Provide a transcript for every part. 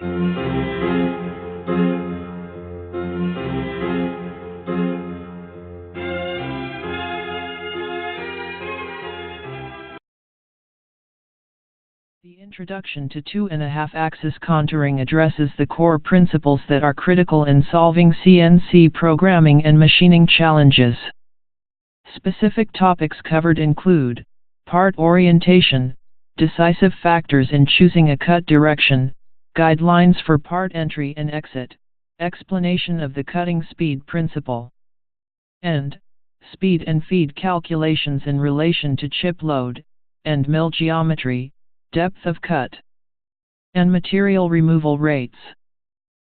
The introduction to 2.5-axis contouring addresses the core principles that are critical in solving CNC programming and machining challenges. Specific topics covered include part orientation, decisive factors in choosing a cut direction, guidelines for part entry and exit, explanation of the cutting speed principle, and speed and feed calculations in relation to chip load, and mill geometry, depth of cut, and material removal rates.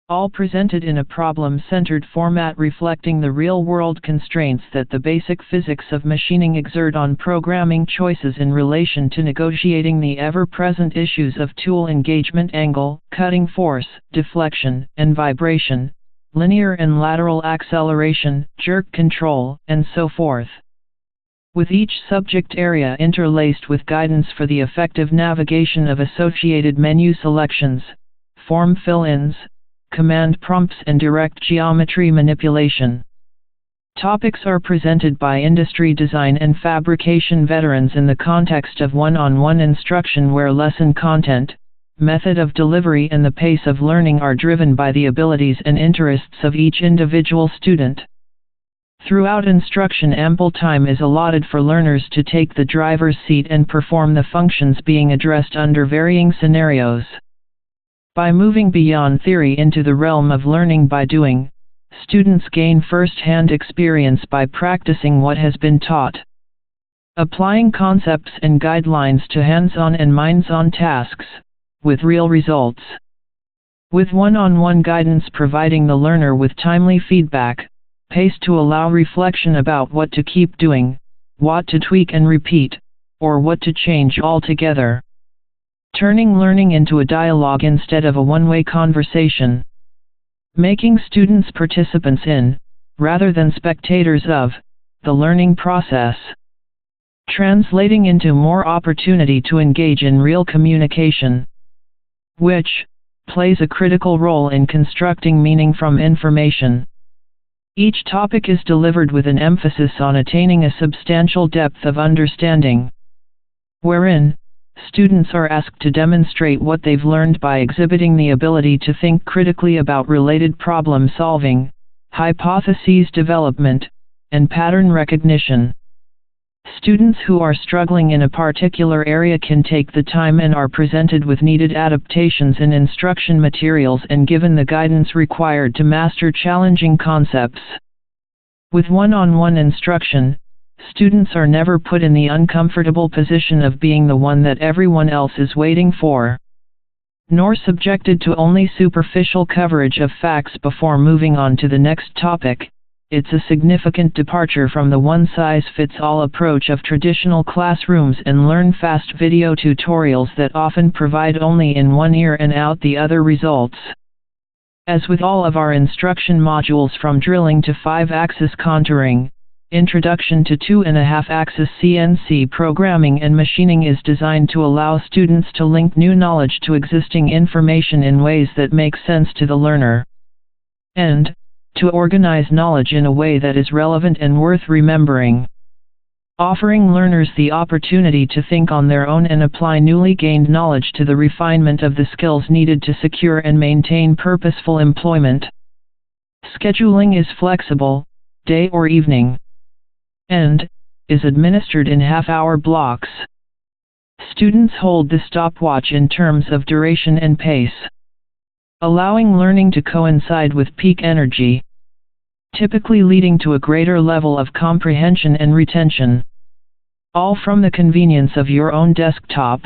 All presented in a problem-centered format reflecting the real-world constraints that the basic physics of machining exert on programming choices in relation to negotiating the ever-present issues of tool engagement angle, cutting force, deflection, and vibration, linear and lateral acceleration, jerk control, and so forth. With each subject area interlaced with guidance for the effective navigation of associated menu selections, form fill-ins, command prompts and direct geometry manipulation. Topics are presented by industry design and fabrication veterans in the context of one-on-one instruction where lesson content, method of delivery and the pace of learning are driven by the abilities and interests of each individual student. Throughout instruction, ample time is allotted for learners to take the driver's seat and perform the functions being addressed under varying scenarios. By moving beyond theory into the realm of learning by doing, students gain first-hand experience by practicing what has been taught. Applying concepts and guidelines to hands-on and minds-on tasks, with real results. With one-on-one guidance providing the learner with timely feedback, pace to allow reflection about what to keep doing, what to tweak and repeat, or what to change altogether. Turning learning into a dialogue instead of a one-way conversation. Making students participants in, rather than spectators of, the learning process. Translating into more opportunity to engage in real communication, which plays a critical role in constructing meaning from information. Each topic is delivered with an emphasis on attaining a substantial depth of understanding, wherein students are asked to demonstrate what they've learned by exhibiting the ability to think critically about related problem solving, hypotheses development, and pattern recognition. Students who are struggling in a particular area can take the time and are presented with needed adaptations in instruction materials and given the guidance required to master challenging concepts. With one-on-one instruction, students are never put in the uncomfortable position of being the one that everyone else is waiting for, nor subjected to only superficial coverage of facts before moving on to the next topic. It's a significant departure from the one-size-fits-all approach of traditional classrooms and learn-fast video tutorials that often provide only in one ear and out the other results. As with all of our instruction modules from drilling to 5-axis contouring, Introduction to 2.5-axis CNC programming and machining is designed to allow students to link new knowledge to existing information in ways that make sense to the learner, and to organize knowledge in a way that is relevant and worth remembering. Offering learners the opportunity to think on their own and apply newly gained knowledge to the refinement of the skills needed to secure and maintain purposeful employment. Scheduling is flexible, day or evening, and is administered in half-hour blocks. Students hold the stopwatch in terms of duration and pace, allowing learning to coincide with peak energy, typically leading to a greater level of comprehension and retention, all from the convenience of your own desktop.